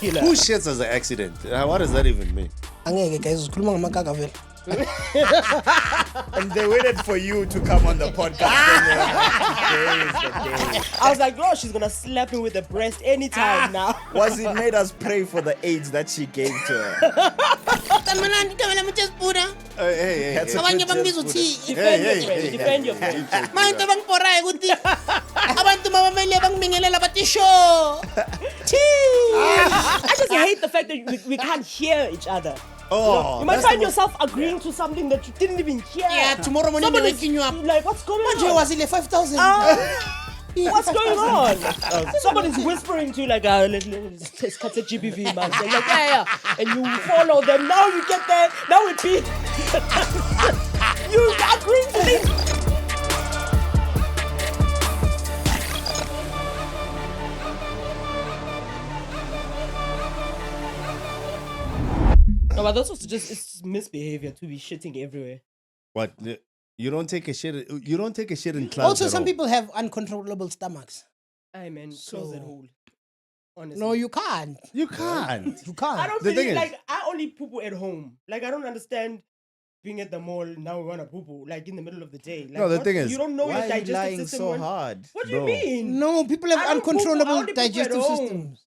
regular. Who shits as an accident? What does that even mean? Angeke guys, ukhuluma ngamakaka vele. And they waited for you to come on the podcast. Today is the day. I was like, oh, she's gonna slap me with the breast anytime now. Was it made us pray for the AIDS that she gave to her? Hey. That's a Abanye good bambiza just uthi. Defend your friend. Manje bangiporayo ukuthi abantu mabamele bangimingelela bathi show. I just hate the fact that we can't hear each other. Oh, You might find yourself agreeing to something that you didn't even hear. Yeah, tomorrow morning they're waking you up. Like, what's going Manje on? was ile 5,000. What's going on? Somebody's whispering to you like, let's cut the GBV, man. They're like, yeah. And you follow them. Now you get there. Now we beat. You agreeing to things. No, but that's also it's misbehavior to be shitting everywhere. What? You don't take a shit. You don't take a shit in class. Also, some people have uncontrollable stomachs. I mean, close that hole. Honestly. No, you can't. You can't. You can't. I don't The thing believe, is- like, I only poo-poo at home. Like, I don't understand being at the mall, now we want to poo-poo, like, in the middle of the day. Like, No, the thing is, you don't know Why your are you digestive lying system. so when- hard? What do you Bro. mean? No, people I have don't poop- I uncontrollable only poop at digestive home. systems.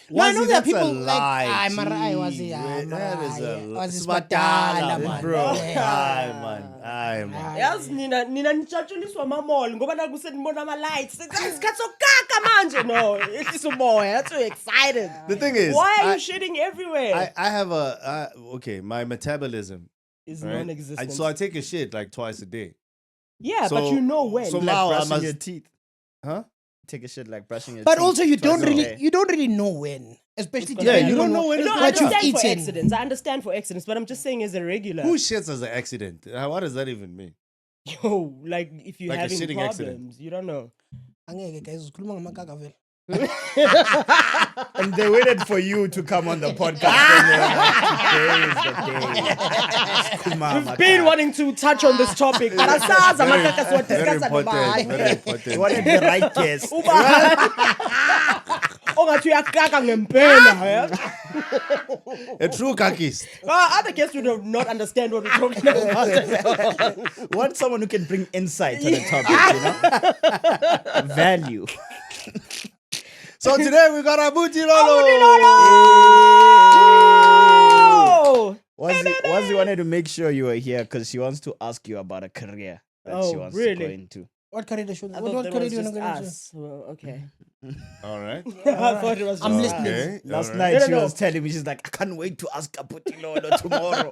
No, I know there are that's a people lie. like Mara, I was Gee, here. that is a lie. Smatala, man. Bro. Yeah. Aye, man. Yazi nina nitshatshuliswa ama-mall ngoba nakusenibona ama-lights isikhathi sokukaka manje no it's umoya that's so excited. The thing is, why are you shitting everywhere? I have okay, my metabolism Is right? non-existent. So I take a shit like twice a day. Yeah, so- but you know when. so Like now I brushing must- your teeth. Huh? Take a shit like brushing your But teeth. also, you twice don't a really, day. you don't really know when, especially gonna depending you don't on know when no, it's I what you've understand for eaten. accidents. I understand for accidents, but I'm just saying as a regular. Who shits as an accident? What does that even mean? Yo, like if you're Like a having shitting problems, accident. you don't know. Angeke guys, ukhuluma ngamakaka vele. And they waited for you to come on the podcast. Today is the day. We've been wanting to touch on this topic, but asazi amakaka Very siwadiscussa important. Very You important. wanted the right guest. ongathi uyakaka ngempela. A true kakist. Other guests would have not understand what we're talking about. Want someone who can bring insight to the topic, you know? Value. So today we got Abuti Lolo. Oh! Wazi wanted to make sure you were here because she wants to ask you about a career that she Oh, wants really? to go into. What career should? I What thought that career was do you just want to go into? us. Well, okay. All right. I thought it was I'm just us. listening. Okay. Last all right. night No, no, she no. was telling me, she's like, I can't wait to ask Abuti Lolo tomorrow.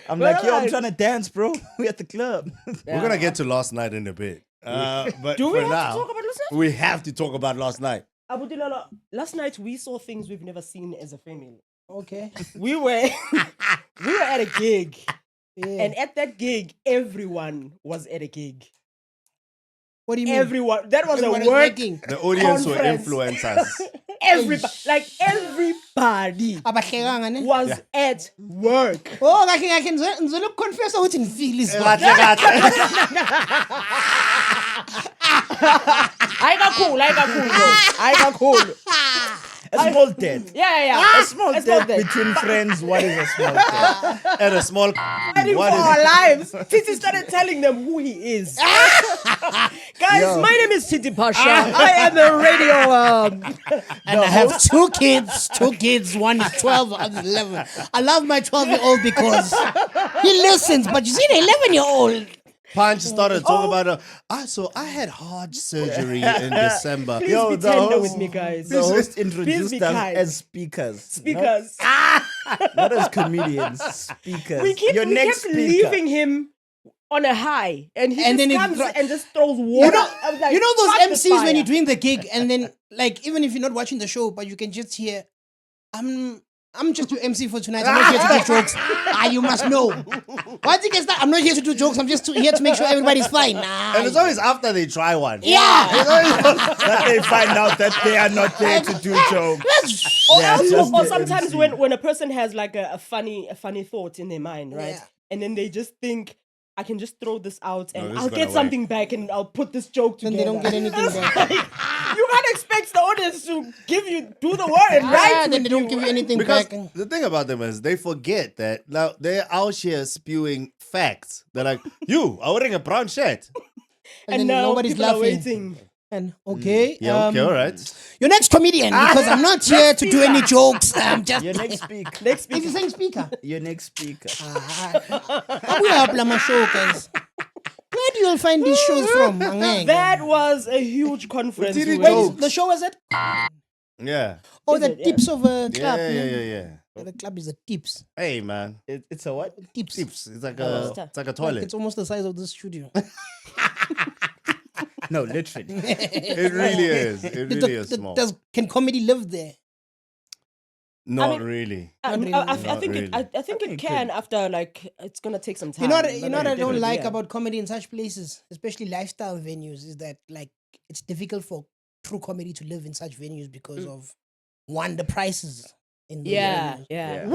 I'm like, yo, I'm Right. trying to dance, bro. We at the club. We're gonna get to last night in a bit. But Do for we have now, to talk about last night? we have to talk about last night. Abuti Lolo, last night we saw things we've never seen as a family. Okay. We were at a gig, Yeah. and at that gig, everyone was at a gig. What do you mean? Everyone. That was Everyone a is work. working. The audience were Conference. influencers. Everybody, like everybody, Abahlekanga ne? was at work. Oh, kahle ngizolo confess ukuthi ngifeel is I got cool. A small date. Yeah. A small date between friends. What is a small date? At a small. Fighting for What is our lives. Titi started telling them who he is. Guys, Yo. my name is Titi Phasha. I am the radio. And I have two kids. One is 12, one is 11. I love my 12-year-old because he listens. But you see the 11-year-old. Punch started talking about so I had heart surgery in December. Please Yo, be the tender host- with me, guys. The host Please introduced be us kind. as speakers. Speakers. Not as comedians. Speakers. We kept leaving him on a high, and he And just then he comes dro- and just throws water. I was like, You know those "Fuck this MCs when fire." you're doing the gig and then like even if you're not watching the show, but you can just hear, I'm just your MC for tonight. I'm not here to do jokes. You must know. Why do you get that? I'm not here to do jokes. I'm just here to make sure everybody's fine. And it's always after they try one. Yeah. That they find out that they are not there to do jokes. Or, Yeah, else- just or the sometimes MC. when a person has like a funny thought in their mind, right? Yeah. And then they just think, I can just throw this out and this is I'll gonna get work. something back and I'll put this joke Then together. they don't get anything back. You can't expect expects the audience to do the work and write. Then they don't give you anything Because back. the thing about them is they forget that now they're out here spewing facts. They're like, you are wearing a brown shirt. And And then now nobody's people are laughing. waiting. And okay, Yeah, okay, all right. your next comedian, because I'm not here to do any jokes. I'm just Your next speaker. Next Is he speaker. saying speaker? Your next speaker. We are my show, guys. Where do you find these shows from? That was a huge conference. did it we went go? to. The show was at Yeah. the it? Yeah. tips of a Yeah, club. yeah. The club is the tips. Hey, man. It's a what? Tips. Tips. It's like Oh, it's like a Like, toilet. it's almost the size of this studio. No, literally. It really is. It really is small. Can comedy live there? Not really. I Not think really. I think it can after like it's gonna take some time. You know but what I don't definitely, like yeah. about comedy in such places, especially lifestyle venues, is that like it's difficult for true comedy to live in such venues because of one, the prices in the venues. yeah. Yeah.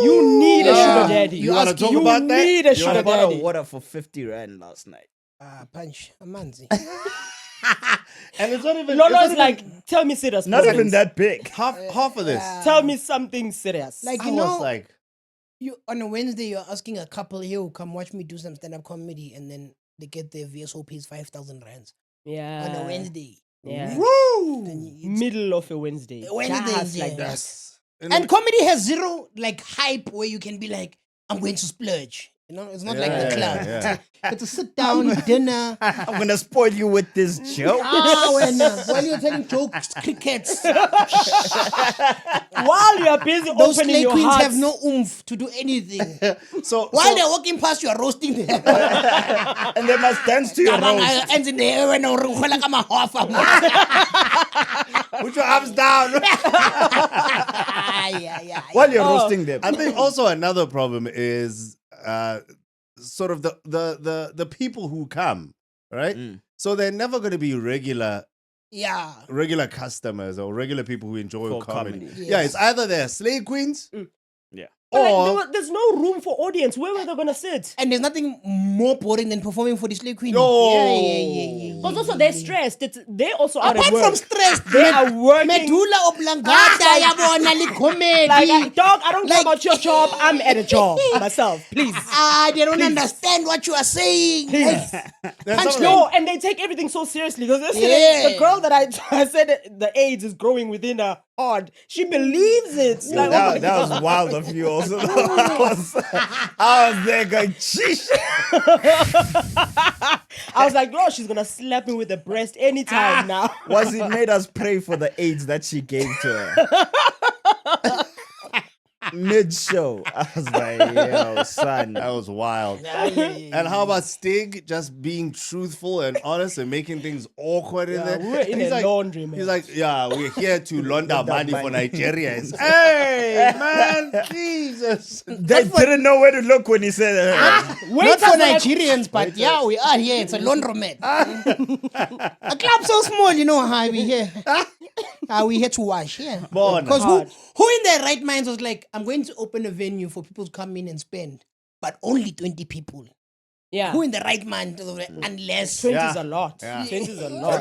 You need a sugar daddy. You wanna talk you about that? need a You sugar wanna I bought a daddy. water for 50 rand last night. Punch a manzi. And it's not even. Lolo's it's not like, tell me serious. Not even problems. that big. half of this. Tell me something serious. Like I you was know, like, you on a Wednesday you're asking a couple, yo, come watch me do some stand-up comedy, and then they get their VSO pays 5,000 rands yeah. on a Wednesday. Yeah. Woo! It's Middle of a Wednesday. Wednesday, Just yeah. like that. yes. And comedy has zero like hype where you can be like, I'm going to splurge. You know, it's not like the club. Yeah. It's a sit down dinner. I'm gonna spoil you with this joke. While you're telling jokes, crickets. While you are busy Those opening slay your queens heart, have no oomph to do anything. So While they're walking past, you are roasting them. And they must dance to your roast. Ends in the air when you're like I'm a half. put your arms down. Yeah. While you're roasting them. I think also another problem is sort of the people who come, right? So they're never going to be regular customers or regular people who enjoy For comedy. comedy. Yeah, it's either they're slay queens Yeah. but like, or there's no room for audience. Where were they gonna sit? And there's nothing more boring than performing for the slay queen. No. Yeah. But also they're stressed. They also are Apart at work. from stress, They are working. Medulla oblongata yabona comedy. Like, dog, I don't care about your job. I'm at a job myself. Please. They don't understand what you are saying. Please. Punch No, and they take everything so seriously. Because the girl that I said the AIDS is growing within her heart, she believes it. Like, oh my That was wild of you also. I was there going, sheesh. I was like, no, she's gonna slap me with the breast anytime now. Was it made us pray for the AIDS that she gave to her? Mid-show. I was like, yo, son. that was wild. And how about Stig just being truthful and honest and making things awkward in there? we're in He's a like, laundry, man. He's like, yeah, we're here to launder money for money. Nigeria. Hey, man, Jesus. They didn't know where to look when he said that. Not for Nigerians, but yeah, we are here. It's a laundromat. A club so small, you know how we here. We here to wash, yeah. Bona. Because who in their right minds was like, I'm going to open a venue for people to come in and spend, but only 20 people. Yeah. Who in the right mind, unless 20 Yeah. is a lot. Yeah. 20 is a lot.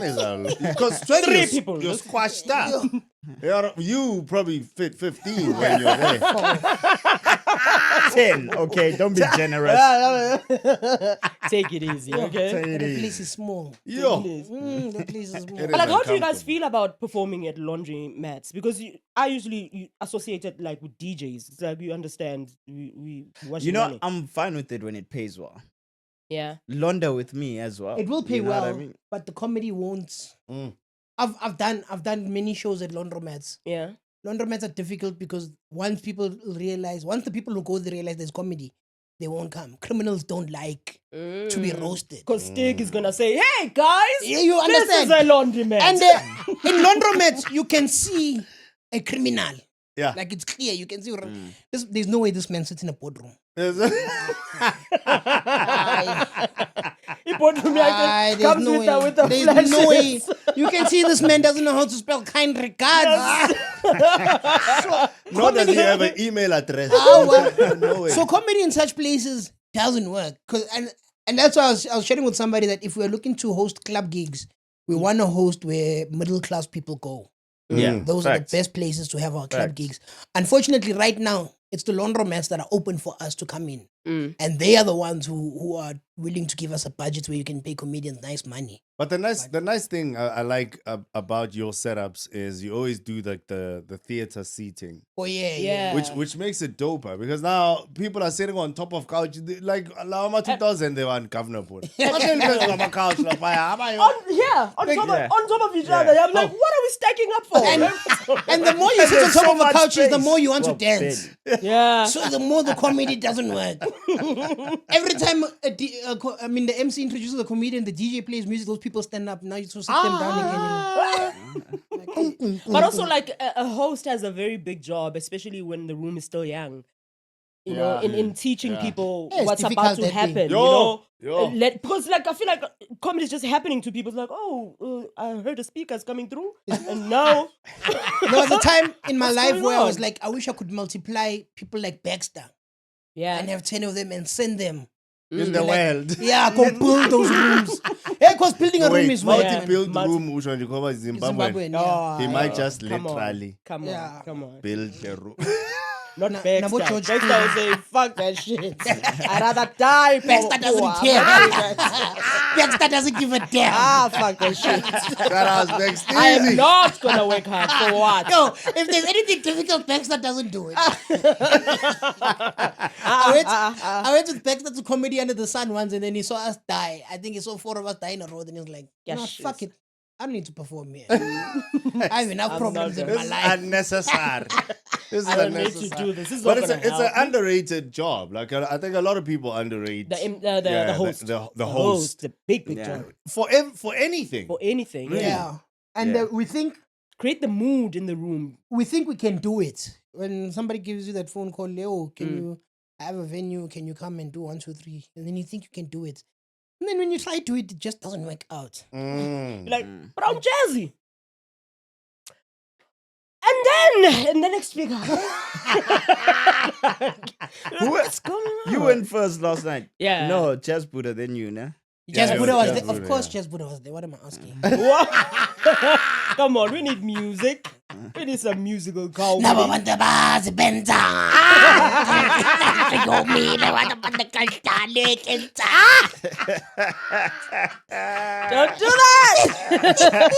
Because 3 people. You're squashed up. You probably fit 15 when you're there. 10, okay? Don't be generous. Take it easy, okay? the place is small. Yo. The place is small. It But like, is how do you guys uncomfortable. feel about performing at laundry mats? Because I usually associate it like with DJs. It's like you understand, we watch You know, money. I'm fine with it when it pays well. Yeah. Launder with me as well. It will pay You know what well, I mean? but the comedy won't. Mm. I've done many shows at laundromats. Yeah. Laundromats are difficult because once the people who go there realize there's comedy, they won't come. Criminals don't like to be roasted. Because Stig is gonna say, hey guys, Yeah, you this understand. is a laundromat. And in laundromats, you can see a criminal. Yeah. Like it's clear, you can see. There's no way this man sits in a boardroom. He put me Aye, comes there's no with the way. flashes. There's no way. You can see this man doesn't know how to spell kind regards. Nor does he have an email address. No way. So comedy in such places doesn't work. And that's why I was sharing with somebody that if we're looking to host club gigs, we want to host where middle class people go. Yeah, Those are the facts. best places to have our club Facts. gigs. Unfortunately, right now, it's the laundromats that are open for us to come in. Mm. And they are the ones who are willing to give us a budget where you can pay comedians nice money. But the nice thing I like about your setups is you always do like the theater seating, Oh, yeah. Yeah. which makes it doper because now people are sitting on top of couch like Lama 2000 they were on Governor Pool. On top of each other. I'm like, what are we stacking up for? And the more you sit on There's top so of the much couches, the space. more you want to Well, dance. yeah. So the more the comedy doesn't work. Every time the MC introduces a comedian, the DJ plays music, those people stand up. Now you just sit them down again. But also, like, a host has a very big job, especially when the room is still young. You know, in teaching people Yeah, it's what's difficult about to that way. happen. Because, like, I feel like comedy is just happening to people. It's like, I heard a speaker's coming through, and now There was a time in my What's life going where I was on? like, I wish I could multiply people like Baxter and have 10 of them and send them. in the world. Yeah, go build those rooms. Yeah, because building a room is work. multi-build Yeah. room which one you call it, Zimbabwean. Zimbabwean, yeah. He might just come literally Come Yeah. on. build the room. Not Na- Baxter. Nabo George Baxter Clooney. will say, fuck that shit. I'd rather die for Baxter doesn't care. Baxter doesn't give a damn. fuck that shit. Shout out Bex I am Steezy. not gonna work hard for what? Yo, if there's anything difficult, Baxter doesn't do it. I went with Baxter to Comedy Under the Sun once and then he saw us die. I think he saw 4 of us die in a row and he was like, Yeah, nah, shit. fuck it. I don't need to perform here. I have enough problems in not my This is life. unnecessary. This is I don't need to unnecessary. do this. This is But not it's gonna an help me. underrated job. Like I think a lot of people underrate The host. the host The big Yeah. job. for anything. For anything. Really? Yeah. And Yeah. we think Create the mood in the room. we can do it. When somebody gives you that phone call, Leo, can you I have a venue, can you come and do 1, 2, 3? And then you think you can do it. And then when you try to do it, it just doesn't work out. Mm. Like, but I'm jazzy. And then, in the next speaker. What's going on? You went first last night. Yeah. No, Jazz Buddha, then you, nah? Jazz it Buddha was was Jazz there. Of Buddha, course, yeah. Jazz Buddha was there. What am I asking? What? Come on, we need music. We need some musical comedy. Never want the bars, Benza. You mean I want to put the Kastalik Don't do that!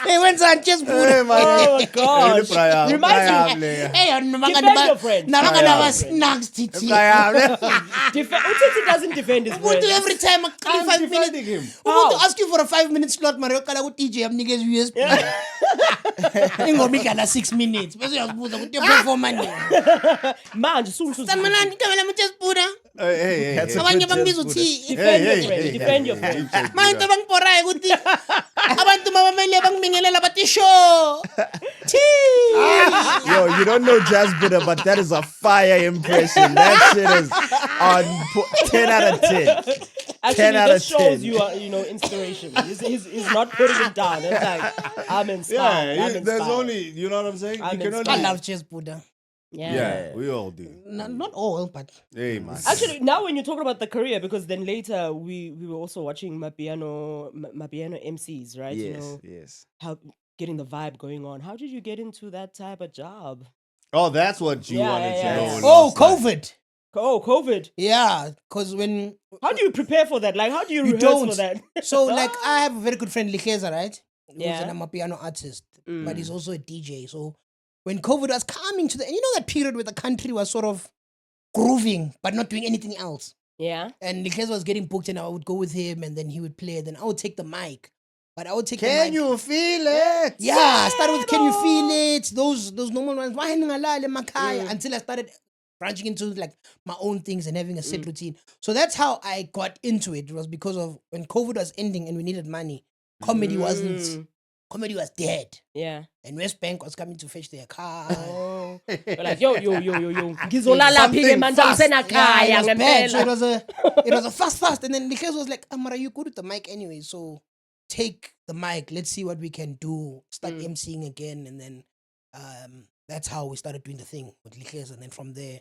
Hey, when's on Jazz Buddha? Oh my gosh. Brian, Reminds me. Hey, Defend your friend. Nabanga never snacks, Titi. Utiti doesn't defend his friend. Every time, I'm 5 defending minutes. him. We want to ask you for a 5-minute slot, Mario Kala with DJ. I'm niggas USB. Ingomikala 6 minutes. Bese uyazibuza ukuthi perform manje. Manje, soon. Sanmanani kamela mu Jazz Buddha. Hey. That's a Abanye good bangibiza Jazz uthi Defend your friend. manje into bangiborayo ukuthi abantu mabamele bangibingelela bathi show. Yo, you don't know Jazz Buddha, but that is a fire impression. That shit is on 10 out of 10. Actually, 10 out that of shows 10. you are, inspiration. He's not putting it down. It's like, I'm inspired. Yeah, I'm there's inspired. only, you know what I'm saying? I'm You can inspired. I only, love Jazz Buddha. yeah, we all do. Not all, but Hey, man. Actually, now when you're talking about the career, because then later we were also watching Mapiano MCs, right? Yes, yes. How getting the vibe going on. How did you get into that type of job? Oh, that's what you Yeah, wanted yeah, to yeah. know. oh, last time. COVID. Oh, COVID. Yeah, because when How do you prepare for that? Like, how do you You rehearse don't. for that? so like I have a very good friend Likheza, right? Who's Yeah. an piano artist, but he's also a DJ. So when COVID was coming to and you know that period where the country was sort of grooving but not doing anything else. Yeah. And Likheza was getting booked and I would go with him and then he would play. Then I would take the mic. But I would take the Can mic. you feel it? Yeah, I started with Can You Feel It? Those normal ones. Why ngalale makhaya? Until I started branching into like my own things and having a set routine. So that's how I got into it. It was because of when COVID was ending and we needed money. Comedy was dead. Yeah. And West Bank was coming to fetch their car. Oh. You're like, yo. Ngizolala phike manje ngisenakhaya Yeah, it was bad. So ngempela. it was a fast. And then Likheza was like, Amara, you good with the mic anyway. So take the mic. Let's see what we can do. Start MCing again. And then that's how we started doing the thing with Likheza. And then from there,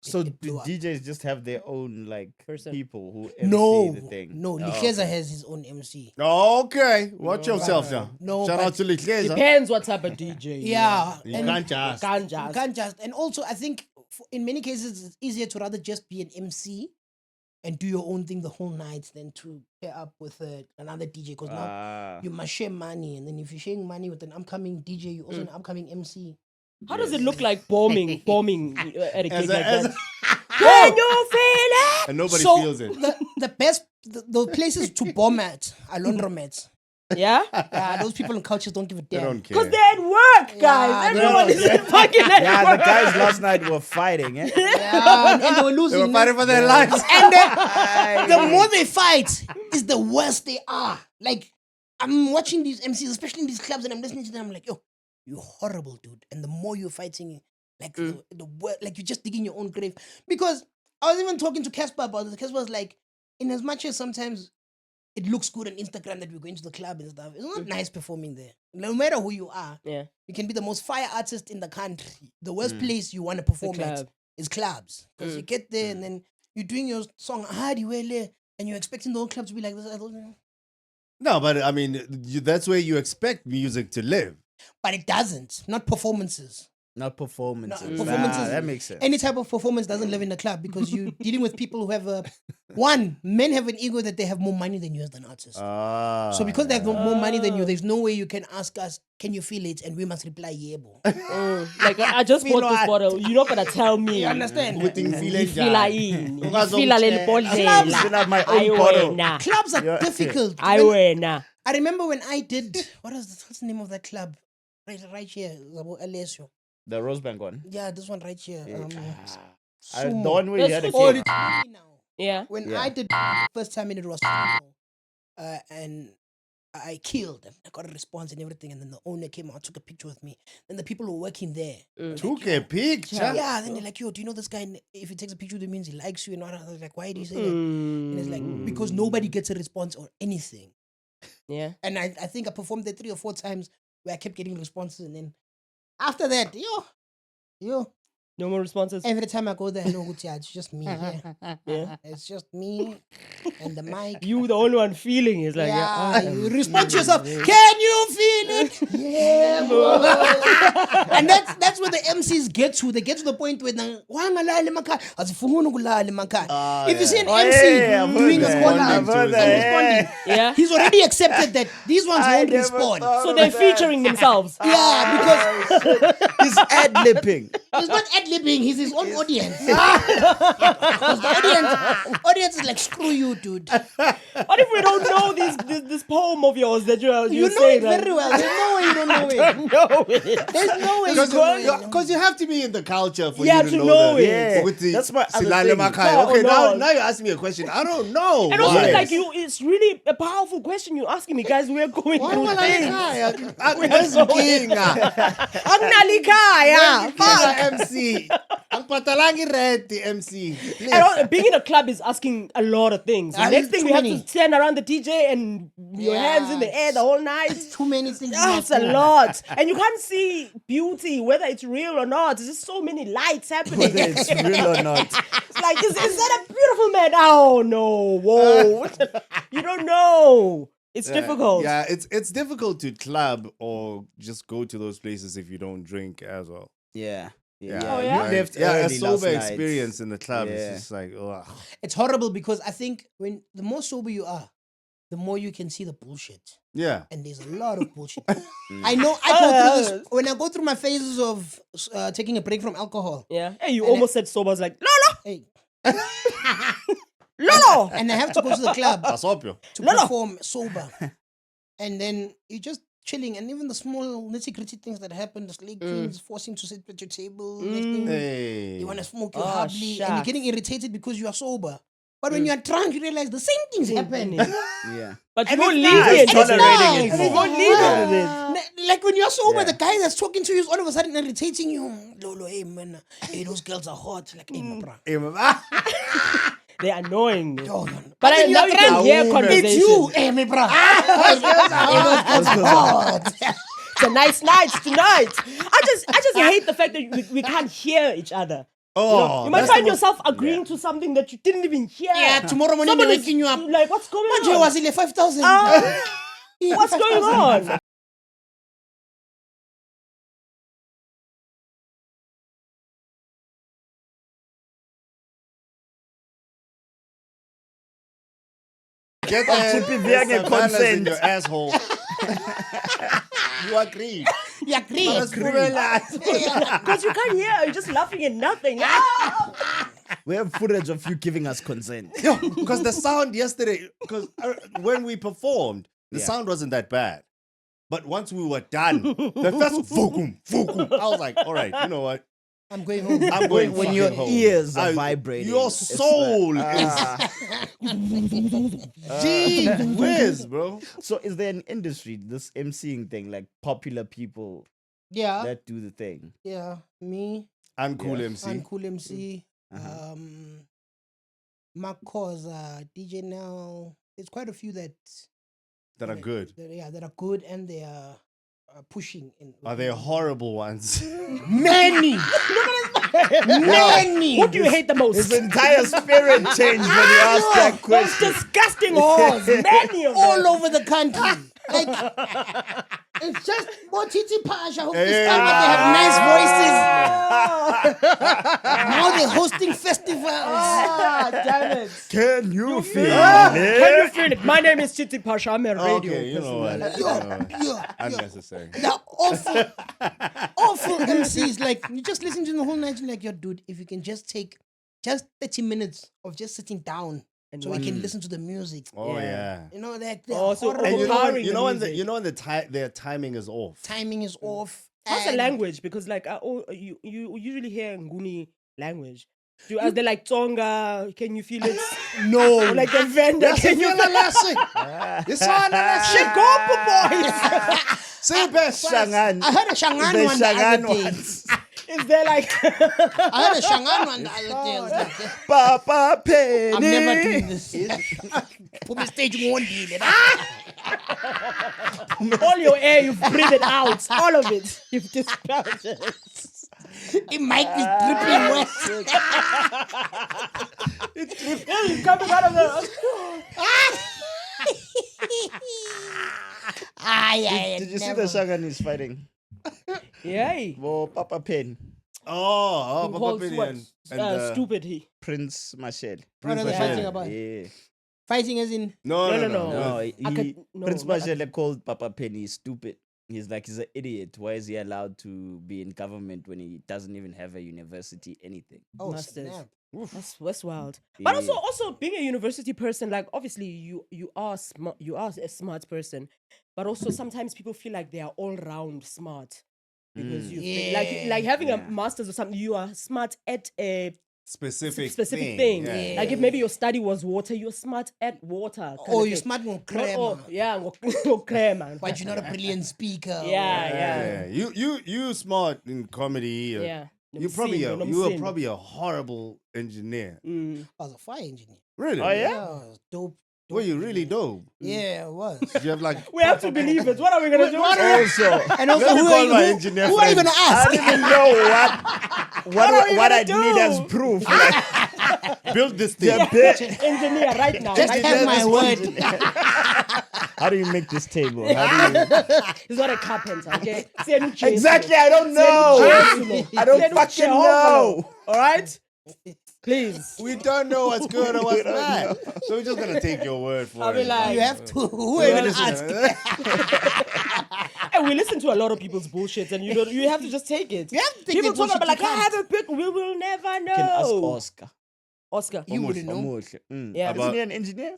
So it blew up. DJs just have their own like Person. people who MC No, the thing. no. Oh, Likheza has his own MC. Okay, watch yourself now. No, Shout but- out to Likheza. Depends what type of DJ. Yeah, You and can't just. Can't you just. can't just. And also, I think in many cases it's easier to rather just be an MC and do your own thing the whole night than to pair up with another DJ. Because now Ah. you must share money, and then if you're sharing money with an upcoming DJ, you're also an upcoming MC. How does it look like bombing at a gig As like a- as that? a- Can you feel it? And nobody So feels it. the best, the places to bomb at are laundromats. Yeah? Those people in cultures don't give a They damn. don't care. Because they're at work, guys. Yeah, Everyone they is fucking at Yeah, work. the guys last night were fighting. Eh? Yeah, and they were losing. They were fighting for their lives. And the more they fight, is the worse they are. Like, I'm watching these MCs, especially in these clubs, and I'm listening to them. I'm like, yo, you're horrible, dude. And the more you're fighting, like, like you're just digging your own grave. Because I was even talking to Casper about this. Casper was like, in as much as sometimes it looks good on Instagram that we're going to the club and stuff, it's not nice performing there. No matter who you are, Yeah. you can be the most fire artist in the country. The worst place you want to perform at club. is clubs. Because you get there and then you're doing your song, Hadi Wele, and you're expecting the whole club to be like this. No, but I mean, that's where you expect music to live. But it doesn't. Not performances. Not performances. No, performances. That makes sense. Any type of performance doesn't live in the club because you're dealing with people who have men have an ego that they have more money than you as an artist. So because they have more money than you, there's no way you can ask us, can you feel it? And we must reply, yebo. Like, I just bought this bottle. You're not going to tell me. You understand? Putting feeling Ifila down. ini. Ungazo Ifila leli mtshela. bodlela. Still have my Ayi own bottle. wena. Clubs are difficult. Ayi wena. I remember when I did, what's the name of that club? Right here, Zabo Alessio. The Rosebank one. Yeah, this one right here. The Sumo. one where you had a That's Oh, cake. it's now. Yeah. When Yeah. I did the first time it was sumo, and I killed and I got a response and everything, and then the owner came out, took a picture with me. Then the people who were working there, Took a picture. yeah, then they're like, yo, do you know this guy? If he takes a picture with you, means he likes you. And I was like, why do you say that? And it's like, because nobody gets a response or anything. Yeah. And I think I performed there 3 or 4 times where I kept getting responses, and then after that, yo, No more responses. every time I go there, I know it's just me. Yeah. Yeah. It's just me and the mic. You the only one feeling is like, Yeah, you respond to yourself. Can you feel it? Yeah, bro. And that's where the MCs get to. They get to the point where if you see an MC doing a call out, responding. Yeah. he's already accepted that these ones won't respond. So they're featuring themselves. Yeah, because He's ad-lipping. he's not ad-libbing, he's his own audience. Because the audience is like, screw you, dude. What if we don't know this poem of yours that you're You know saying? it very well. There's no way you don't know it. know it. There's no way you don't know it. Because you have to be in the culture for Yeah, you to to know know it. Yeah, With the that's my other Silale thing. Makai. No, Okay, no. now you ask me a question. I don't know. And also, why. it's like it's really a powerful question you're asking me, guys. We're going Why through would I things. lie? That's Nkinga. Akunalikaya. Nkinga MC. Angipatalangi red the MC. Please. And being in a club is asking a lot of things. The Ah, next thing too we have many. to stand around the DJ and your hands in the air the whole night. Too many things. That's a lot. And you can't see beauty, whether it's real or not. There's just so many lights happening. Whether it's real or not. It's like, is that a beautiful man? Oh, no. Whoa. You don't know. It's difficult. Yeah, it's difficult to club or just go to those places if you don't drink as well. Yeah. Yeah. Oh, yeah? You left Yeah, a early last sober night. experience in the club Yeah. is just like, ugh. It's horrible because I think when the more sober you are, the more you can see the bullshit. Yeah. And there's a lot of bullshit. I know I go through this when I go through my phases of taking a break from alcohol. Yeah. Hey, you And almost said sober. I was like, Lolo! Hey, Lolo! and I have to go to the club Asopio. to Lolo. perform sober. And then you just chilling, and even the small nitty-gritty things that happen, the slave queens forcing to sit at your table, next thing Hey. you want to smoke your Oh, hardly, and you're shucks. getting irritated because you are sober. But when you are drunk, you realize the same things happen. Yeah. But And you won't it's leave nice. it. And it's Tolerating nice. it And more. it's Won't leave it. Like when you're sober, Yeah. the guy that's talking to you is all of a sudden irritating you. Lolo, hey man, hey, those girls are hot. Like, hey, my bro. They're annoying me. Oh, But then now you're you can drunk. hear It's conversation. you, hey, my bro. Hey, those girls are hot. It's a nice night tonight. I just hate the fact that we can't hear each other. Oh, You might that's find the most- yourself agreeing to something that you didn't even hear. Yeah, tomorrow morning they're Somebody's waking you up. Like, what's going Manje on? was in 5,000. What's going on? Get Chippy being a in consent. your asshole. You agree? You agree? Because you can't hear. You're just laughing at nothing. We have footage of you giving us consent. Because the sound yesterday, because when we performed, the sound wasn't that bad. But once we were done, the first vokum, I was like, all right, you know what? I'm going home. I'm going When fucking your home. ears are vibrating. Your it's soul like, is gee whiz, bro. So is there an industry, this MCing thing, like popular people Yeah. that do the thing? Yeah. Me. Uncool Yeah. MC. Uncool MC. Uh-huh. Mark Cause, DJ Now. There's quite a few that That are good. that are good and they are pushing. Are they horrible ones? Many. Many. Who do you hate the most? His entire spirit changed when you asked that Those question. disgusting whores. Many of them. All over the country. Like, it's just Abuti Phasha who discovered they have nice voices. Now they're hosting festivals. Damn it. Can you feel Can you it? feel it? My name is Chiti Phasha. I'm a radio Okay, you know what? personality. Unnecessary. They're awful MCs. Like, you just listen to the whole night, you're like, yo, dude, if you can just take just 30 minutes of just sitting down so we can listen to the music. Oh yeah. You know, like, they're Oh, so horrible. And overpowering you know when the the, music. you know when their timing is off. Timing is off. How's the and- language? Because like you usually hear Nguni language. Are they like Tonga? Can you feel it? No. Or like the vendor? Can you feel it? Shikopo boys. Say best. Shangan. I heard a Shangan The one the Shangan other day. ones. Is there like I heard a Shangan one the other day. I was like, Papa Penny. I'm never doing this. Put me stage one deal. all your air you've breathed it out, all of it you've dispelled it. It might be dripping wet. Yeah, you're coming out of the. Did you see the Shanganese fighting? Yay. Oh, Papa Pen, Oh, Who Papa calls Penny what? and Stupid he. Prince Marshall. What are they Prince fighting Michelle. about? Yeah. Fighting as in No. No, Prince no, Marshall called Papa Penny stupid. He's like, he's an idiot. Why is he allowed to be in government when he doesn't even have a university, anything? Mustard. snap. That's wild. But Yeah. also being a university person, like obviously you are smart, you are a smart person, but also sometimes people feel like they are all round smart because you like having a master's or something. You are smart at a Specific thing. Yeah. Like if maybe your study was water, you're smart at water. kind Oh, of you're thing. smart on Not crema. all- yeah, crema. But you're not a brilliant speaker. Yeah. You smart in comedy. Yeah. You were probably a horrible engineer. Mm. I was a fire engineer. Really? Oh, yeah? Yeah, I was dope. Were you really dope? Yeah, it was. You have like. We have to believe it. What are we gonna do? Also, And also, Let me who call my are you, engineer who are you friend. gonna I ask? don't even know what I gonna need as do? proof. Like, Build this thing. Engineer right now. Just right have now. my word. how do you make this table? How do you... He's not a carpenter, okay? Siyanuchesi. Exactly, I don't know. Siyanuchesi. I don't Siyanuchesi fucking Jehovah. know. All right? Please. We don't know what's good or what's bad. So we're just gonna take your word for I'll be it. like- You have to. Who are you gonna ask? And we listen to a lot of people's bullshit, and you have to just take it. You have to take People the talk about bullshit, like, you I can't. have a pick. We will never know. Can ask Oscar. Oscar. You wouldn't know. Yeah. Isn't he an engineer?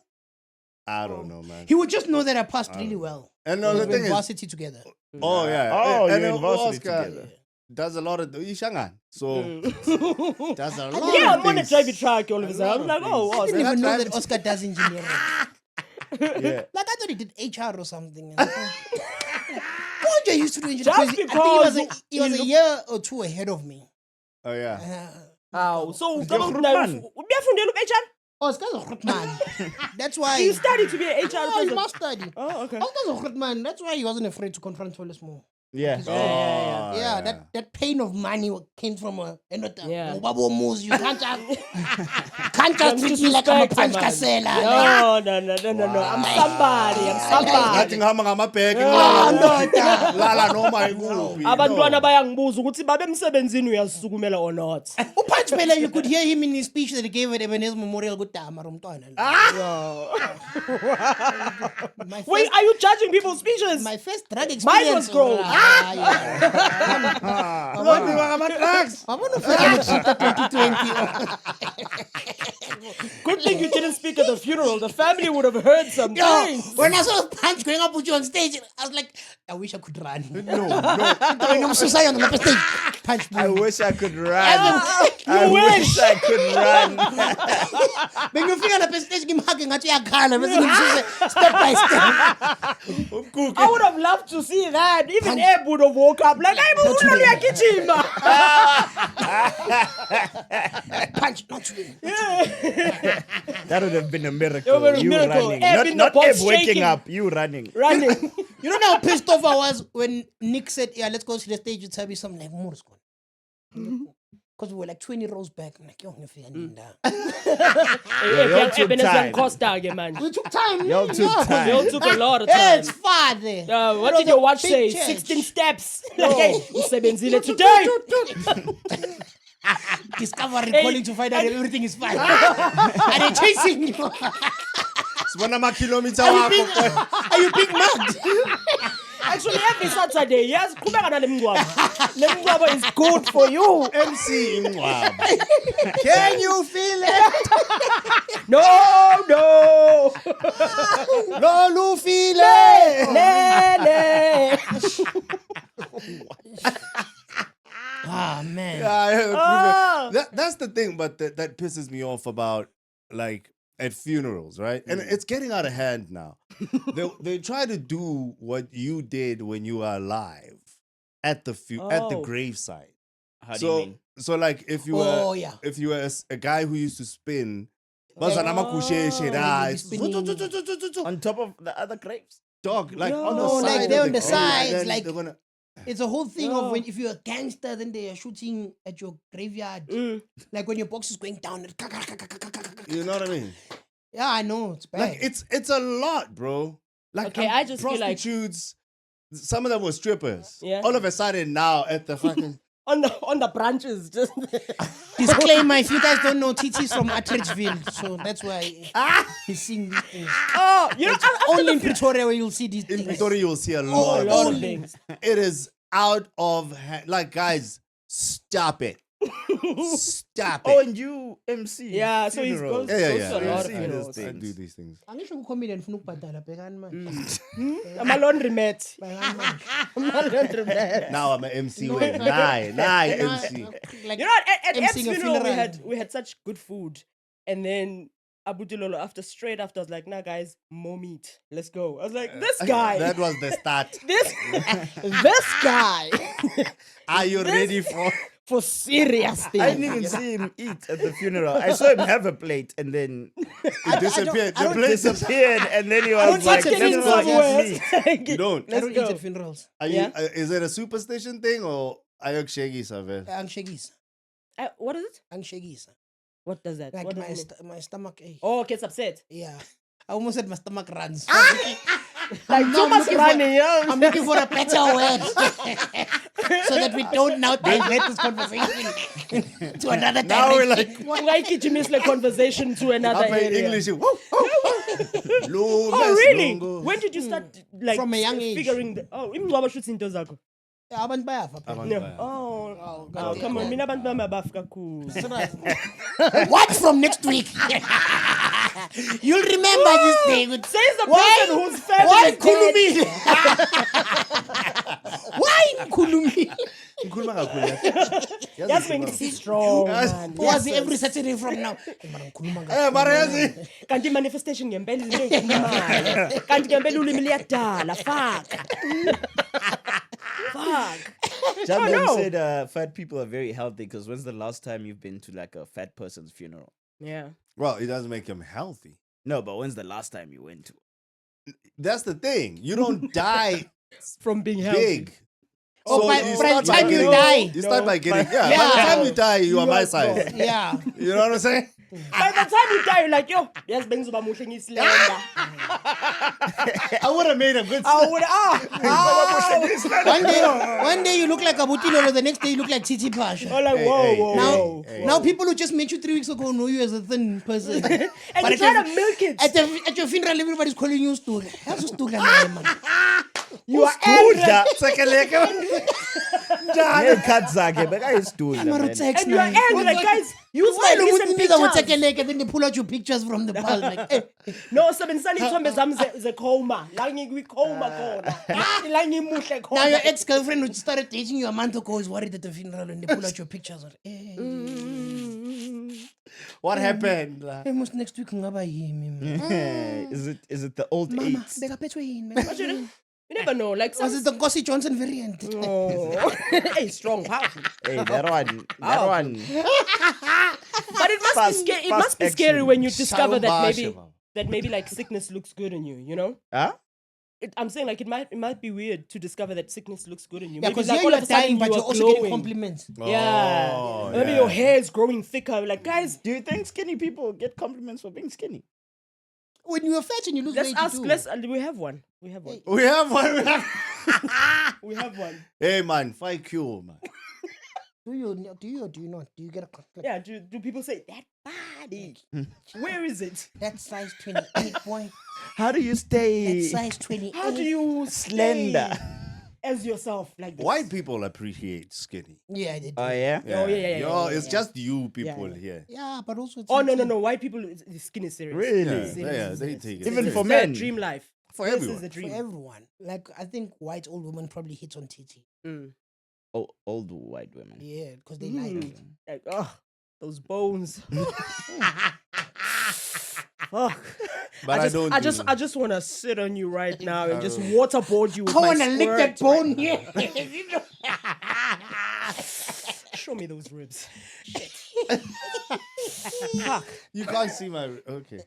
I don't know, man. He would just know that I passed really well. And no, We the were thing in is, varsity together. oh yeah, Oh, and you're in varsity Oscar together. does a lot of Shangan, so does a lot. Yeah, of I'm on a things. driving truck all of a sudden. I'm like, oh, I Oscar. didn't even know That's that Oscar does engineering. Yeah. Like, I thought he did HR or something. Oja used to do engineering. Just I think because he was a year or two ahead of me. Oh yeah. Ow. So, You're a man. Oscar's a good man. That's why. you study to be an HR Oh, you person. must study. Oh, okay. Oscar's a good man. That's why he wasn't afraid to confront Tolis more. Yeah. Yeah, that pain of money came from a Yeah. Ubabo Moves. You can't just treat me like I'm a Panch Gasela. No. I'm somebody. Ngathi ngihamba ngamabheki lala noma ikuphi. Abantwana bayangibuza ukuthi babe emsebenzini uyasukumela or not. Punch Bella, you could hear him in his speech that he gave at Ebenezer Memorial Gudama Rumtwana. Wait, are you judging people's speeches? My first drug experience. Mine was grown. I want to figure 2020. Good thing you didn't speak at the funeral. The family would have heard some Yo, things. when I saw Punch going up with you on stage, I was like, I wish I could run. No. I'm so sorry on the stage. Punch. I wish I could run. I wish I could run. When you figure on the stage, I'm hugging at your car, step by step. I would have loved to see that. Even Eb would have woke up like, I'm a kitchen. Punch, not you. That would have been a miracle. It would have been You a miracle. running. Eb in the Not box Eb waking shaking. up, you running. Running. You know how pissed off I was when Nick said, yeah, let's go to the stage with Tabi. Something like, more is going. Because we were like 20 rows back. I'm like, yo, I'm feeling Y'all took time. We took time. Y'all took time. They all took a lot of Yeah, time. it's far there. What It did was your a watch big say? church. 16 steps. Okay, usebenzile today. Discovery calling to find out everything is fine. Are they chasing you? Sibona ama-kilometer Are wakho. you big mad? Actually, every Saturday, yes, qhubeka nale mngcwabo. Le mngcwabo is good for you. MCing wow. Can you feel it? No. Lolu feel it. Lele. Ah, man. That's the thing, but that pisses me off about like at funerals, right? And it's getting out of hand now. they try to do what you did when you were alive at the graveside. How do you mean? So like if you were a guy who used to spin, On top of the other grapes? dog, like on the No, side, like they're of on the grave, and sides, then like- they're gonna. It's a whole thing of when if you're a gangster, then they are shooting at your graveyard. Like when your box is going down. You know what I mean? Yeah, I know. It's bad. Like it's a lot, bro. Like Okay, I just feel like- prostitutes. Some of them were strippers. Yeah. All of a sudden now at the fucking. on the branches, just Disclaimer, if you guys don't know, TT's from Atteridgeville, so that's why he's seeing these things. oh, you know, Only in Pretoria where you'll see these In things. Pretoria, you'll see a a lot. lot of of things. It is out of hand. Like, guys, stop it. Stop Oh, it. and you MC. Yeah, so he's funerals. goes Yeah. to a lot of Yeah. funerals. I do these things. Angisho comedian funa ukubhadala bhekani manje. I'm a laundromat. Bhekani manje. I'm a laundromat. Now I'm an MC with nine MC. Like, You know, at Eb's emceeing a funeral, funeral. we had such good food, and then Abuti Lolo straight after was like, "Nah, guys, more meat. Let's go." I was like, "This guy, That was the start. this guy, Are you ready for serious I things." didn't even see him eat at the funeral. I saw him have a plate and then It disappeared. I don't The place disappeared, and then he don't was like, touch it "Let's go somewhere. get meat." You don't. I Let's don't eat go. at funerals. Are you, Yeah. is it a superstition thing or ayok shaggy sabe? Angshegisa. What is it? Angshegisa. What does that? Like What does it mean? my stomach ache. Oh, gets upset. Yeah. I almost said my stomach runs. Like too much running, yeah. I'm looking for a better word. So that we don't now divert this conversation to another direction. Now we're like, Why conversation to another I'm in area? English. Oh, really? When did you start like From a young age. figuring the imngcwabo shoots into zakho? Abantu bayafa phela. Abantu No. bayafa. Oh, God come on. damn. Mina abantu bami abafi kakhulu. What from next week? You'll remember this day. Says the Why? person whose family Why is dead. Khulumi? Why Khulumi? Ngikhuluma kakhulu. That's when it's strong, man. Was every Saturday from now? Eh, mara ngikhuluma ngayo. Eh, mara yazi. Kanti manifestation ngempela izinto ezikhulumayo. Kanti ngempela ulimi liyadala. Fuck. John no. said fat people are very healthy because when's the last time you've been to like a fat person's funeral? Yeah. Well, it doesn't make him healthy. No, but when's the last time you went to? That's the thing. You don't die From being healthy. big. Oh, by you the start by time you getting- die. You start by getting, by Yeah. the time you die, you are my are size. Yeah. You know what I'm saying? By the time you die, you're like, yo, yes, bengizoba muhle ngislender. I would have made a good I would One day you look like Abuti Lolo, the next day you look like Titi Phasha. I'm like, Hey, whoa, hey, whoa, Now, whoa. now people who just met you 3 weeks ago know you as a thin person. And But you at try your- to milk it. At your funeral, everybody's calling you Stula. How's Stula name, man? You are angry. ngeyikhathi bekayisitula Maro man. text And you are man. angry. Like, guys, use Why my don't recent you need to take a pictures. leg and then they pull out your pictures from the past? Like, hey, No, sebenzisani ithombe zami ze-coma. La ngikwi-coma khona. La ngimuhle now khona. your ex-girlfriend who started dating you a month ago is worried at the funeral and they pull out your pictures. Like, hey, What happened? hey, most next week ngaba yimi, man. Is it the old Mama, eights? bekaphethwe yini, man? But you never know. Like, some... Was it the Gossi Johnson variant? Oh. Hey, strong, powerful. Hey, that one. But it must Fast- be scary. It fast must be scary action. when you discover that Shawabasha. maybe like sickness looks good on you. You know, Huh? I'm saying like it might be weird to discover that sickness looks good on you. Yeah, Maybe because like you all are of a sudden dying, but you you're are also getting glowing. compliments. Yeah, Oh, maybe yeah. your hair is growing thicker. Like, guys, Do you think skinny people get compliments for being skinny? When you're fat and you lose let's weight, ask. you do. Let's. We have one. We have one. We have one. We have one. Hey, man, fight Q, man. Do you or do you not? Do you get a compliment? Yeah. Do people say that body? Where is it? That size 28, boy. How do you That stay size 28. How do you slender? stay as yourself like this? White people appreciate skinny. Yeah, they do. Oh yeah. Yeah. Yo, it's just you people yeah. here. Yeah, but also it's Oh no! White people, the skin is serious. Really? Yeah, they take it. Even serious. for It's their men. dream life. For This everyone. is the for dream. everyone. Like, I think white old women probably hit on titty. Old white women. Yeah, because they like it. Like, oh, those bones. Fuck. But I don't. do I just want to sit on you right now and just waterboard you with I my want to lick that squirt. bone here. Show me those ribs. Fuck. You can't see my. Okay.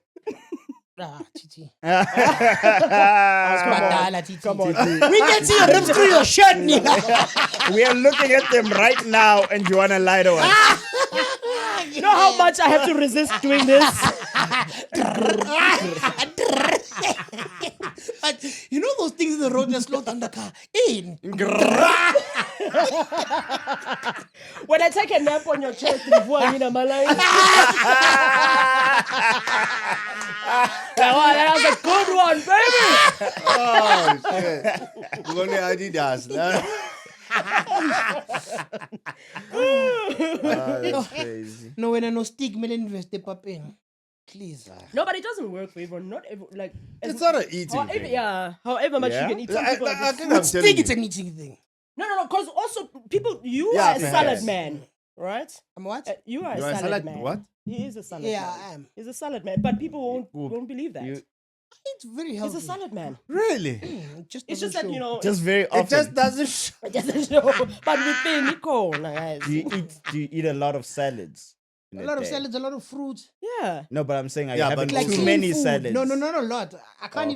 Ah, titty. Come Badala, titty. Come on. We can see your ribs through your shirt, nigga. We are looking at them right now, and you wanna lie to us? You know how much I have to resist doing this? But you know those things in the road that slow down the car? In. When I take a nap on your chest before I my life. That was a good one, baby. Oh shit. We're gonna Adidas. That's crazy. No, when I no stick, me invest the paping. Please. No, but it doesn't work for everyone. Not every, like It's not an eating however, thing. yeah, however much Yeah? you can eat. Some I, people are I, I just- think I'm Stick, telling it's you. an eating thing. no. Because also people, you Yeah, are a perhaps. salad man, right? I'm what? You are a You are a salad salad- man. what? He is a salad Yeah, man. I am. He's a salad man, but people won't believe that. It's very He's healthy. a salad man. Really? It just It's just doesn't that, you show. know, Just very often. It just doesn't show. it doesn't show. But within Nicole, guys. do you eat a lot of salads? in A lot of day? salads, a lot of fruits. Yeah. No, but I'm saying, are Yeah, you but having Like too also- clean many food. salads? No, not a lot. I can't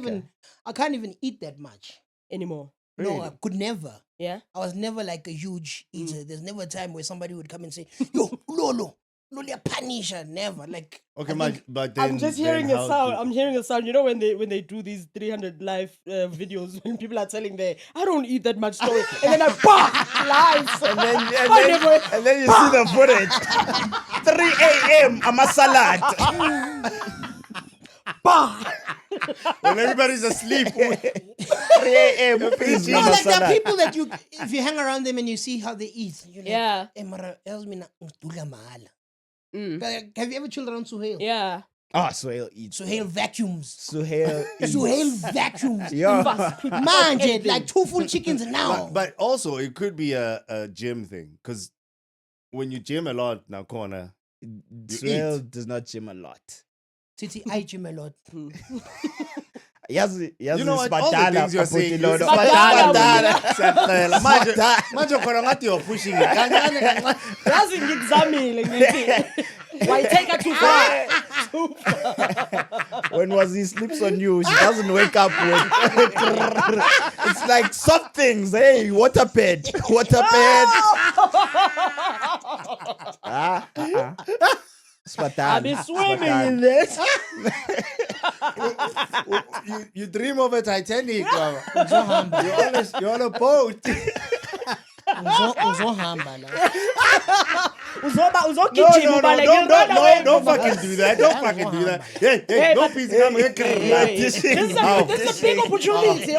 Okay. even eat that much. Anymore. No, I could never. Yeah. I was never like a huge eater. There's never a time where somebody would come and say, "Yo, Lolo, Lolo, punisher." Never. Like, Okay, I think- but then I'm just hearing then a how sound. do- I'm hearing a sound. You know when they do these 300 live videos when people are telling I don't eat that much story, and then I lies. And then, and, I then, never- and then you see the footage. 3 a.m. I'm a salad. when everybody's asleep. 3 a.m. Please, no, I'm a like there are salad. people that if you hang around them and you see how they eat, you're like, Yeah. "Eh, mara, tells me na ngidudla mahala." Mm. But have you ever chilled around Suhail? Yeah. Ah, Suhail eats. Suhail vacuums. Suhail eats. Suhail vacuums. Yo. Man, Jed, like 2 full chickens now. But also, it could be a gym thing. Because when you gym a lot now, corner, Suhail does not gym a lot. Titi, I gym a lot. Yazi you know what? All the Spadala, things you're Abuti saying. Lolo. Spadala, Manje khona ngathi you're pushing it. Kancane, kancane. Yazi ngikuzamile ngithi. Why take her too far? When Wazi sleeps on you, she doesn't wake up with. It's like soft things. Hey, water pad. Water pad. I've been swimming in this. You dream of a Titanic, mama. You're on a boat. Uzohamba la. Don't fucking do that. Don't fucking do that. Hey, don't piece it. This is a big opportunity.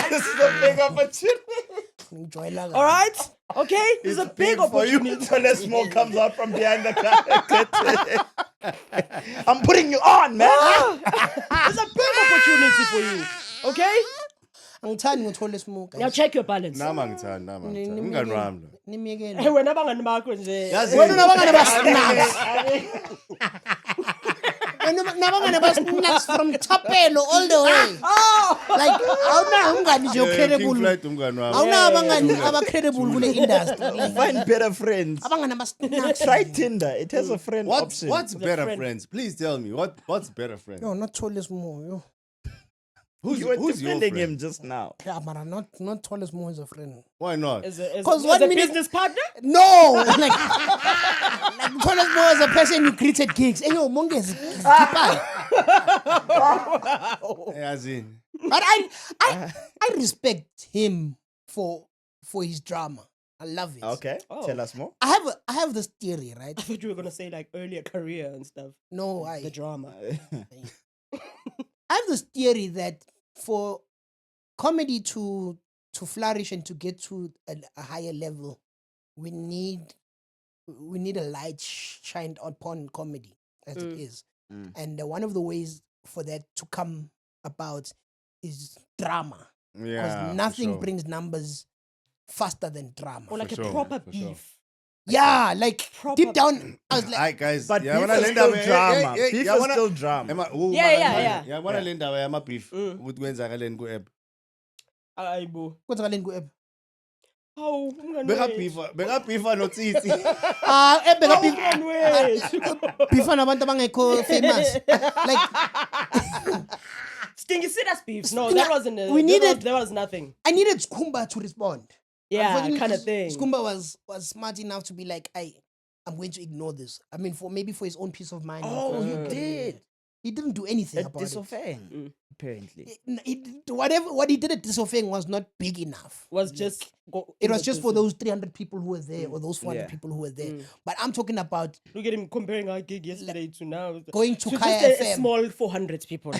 This is a big opportunity. All right? Okay? This is a big for you opportunity. until the smoke comes out from behind the car. I'm putting you on, man. It's a big opportunity for you. Okay? Angithandi ngithole smoke. Now check your balance. Nama ngithanda, nama ngithanda. Umngani wami lo. Nimiyekele. Hey, wena abangani bakho nje. Yazi- Wena nabangane ba-snacks. Wena nabangane ba-snacks from Chapelo all the way. Like, awunayo umngani nje King o-credible. Flight umngani wami. Awunayo abangani aba-credible kule industry. Like, Find better friends. abangane ba-snacks. Try Tinder. It has a friend option. What's better friend. friends? Please tell me. What's better friends? No, not tallest more. Yo. You were Who's your defending friend? him just now. Yeah, but not tallest more is a friend. Why not? As 'Cause a 1 minute- business partner? No, like tallest more is a person who greeted gigs. Hey, yo, Mongezi. Yazi. But I respect him for his drama. I love it. Okay, Oh. tell us more. I have this theory, right? I thought you were going to say like earlier career and stuff. No, The drama. I have this theory that for comedy to flourish and to get to a higher level, we need a light shined upon comedy as it is. And one of the ways for that to come about is drama. Because Yeah. nothing for sure. brings numbers faster than drama. Or like For a sure, proper for sure. beef. Yeah, like Proper- deep down, I was like, Alright, guys. But yeah, beef wanna is lend still away- drama. hey, Beef yeah, is wanna- still drama. Yeah. Wanna lend away ama beef. Ukuthi kwenzakaleni ku-app. Ayibo. kwenzakaleni ku-app? Hawu, umngani Bekabifa notsitsi. Ebheka beef. Umngani wethu. Beefa nabantu abangekho famous. Like, Sting, you see that's beef. No, Sting, that wasn't we needed- there was nothing. I needed Skumba to respond. Yeah, Unfortunately, kind of thing. Skumba was smart enough to be like, I'm going to ignore this. I mean, for his own peace of mind. Oh, you did. He didn't do anything At about it. Disofeng, apparently. What he did at Disofeng was not big enough. Was just It was just for those 300 people who were there or those 400 Yeah. people who were there. But I'm talking about Look at him comparing our gig yesterday to now. going to So Kaya just a FM. small 400 people.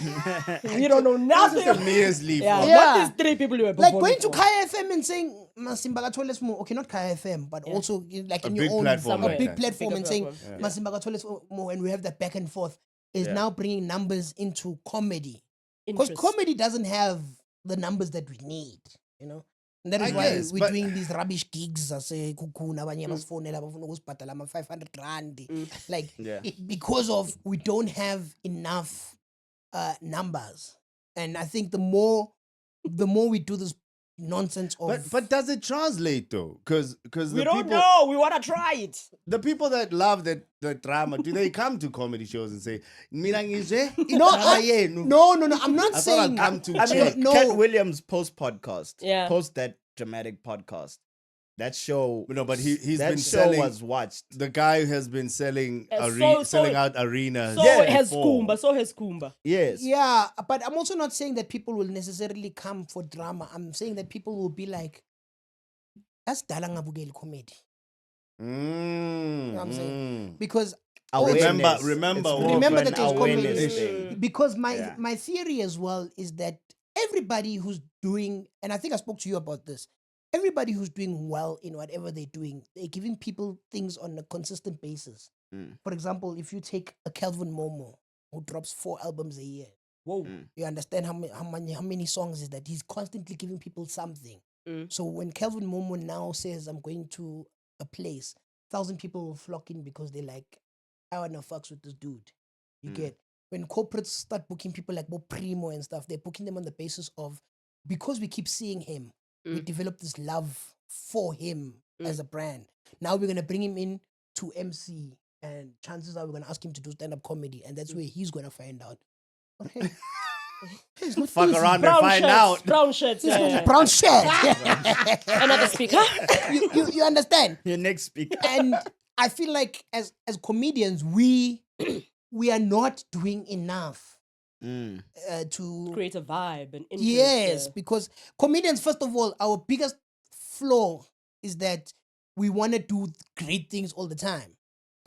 We don't know nothing. Years leave. Yeah, Yeah. not these 3 people you were Like performing going to for. Kaya FM and saying Masimba Gatole more, okay, not Kaya FM, but also like A in big your own platform a like big that. platform Bigger and saying platform. Masimba Gatole more, and we have that back and forth is now bringing numbers into comedy because Interest. comedy doesn't have the numbers that we need, you know. And that is I why guess, we're but- doing these rubbish gigs as a kukuna abanye basifonela bafuna ukusibhadala ama 500 rand like Yeah. because of we don't have enough numbers. And I think the more we do this nonsense of But does it translate though? Because We the don't people know. We want to try it. the people that love the drama, do they come to comedy shows and say, "Mina ngizwe no, idrama yenu"? no, I'm not I thought saying I'd come to I check. mean, no. Cat Williams post podcast. Yeah. Post that dramatic podcast. That show. No, but he's that been show selling. was watched. The guy has been selling So selling out arenas. So has before. Kumba. So has Kumba. Yes. Yeah, but I'm also not saying that people will necessarily come for drama. I'm saying that people will be like, that's dala ngabukeli comedy. Mm, You know what I'm saying? mm. Because Awareness. remember It's what- more Remember of an that there's awareness comedy. thing. because Yeah. my theory as well is that everybody who's doing, and I think I spoke to you about this, everybody who's doing well in whatever they're doing, they're giving people things on a consistent basis. Mm. For example, if you take a Kelvin Momo who drops 4 albums a year, Whoa. you understand how many songs is that? He's constantly giving people something. Mm. So when Kelvin Momo now says, I'm going to a place, 1,000 people will flock in because they're like, I want to fucks with this dude. You get? When corporates start booking people like Bob Primo and stuff, they're booking them on the basis of, because we keep seeing him, we develop this love for him as a brand. Now we're going to bring him in to MC and chances are we're gonna ask him to do stand-up comedy, and that's where he's gonna find out. But hey, it's not Fuck easy. around and find out. Brown shirts. He's got a brown shirt. Another speaker. you understand? Your next speaker. And I feel like as comedians, we are not doing enough to Create a vibe and interest. yes, because comedians, first of all, our biggest flaw is that we want to do great things all the time.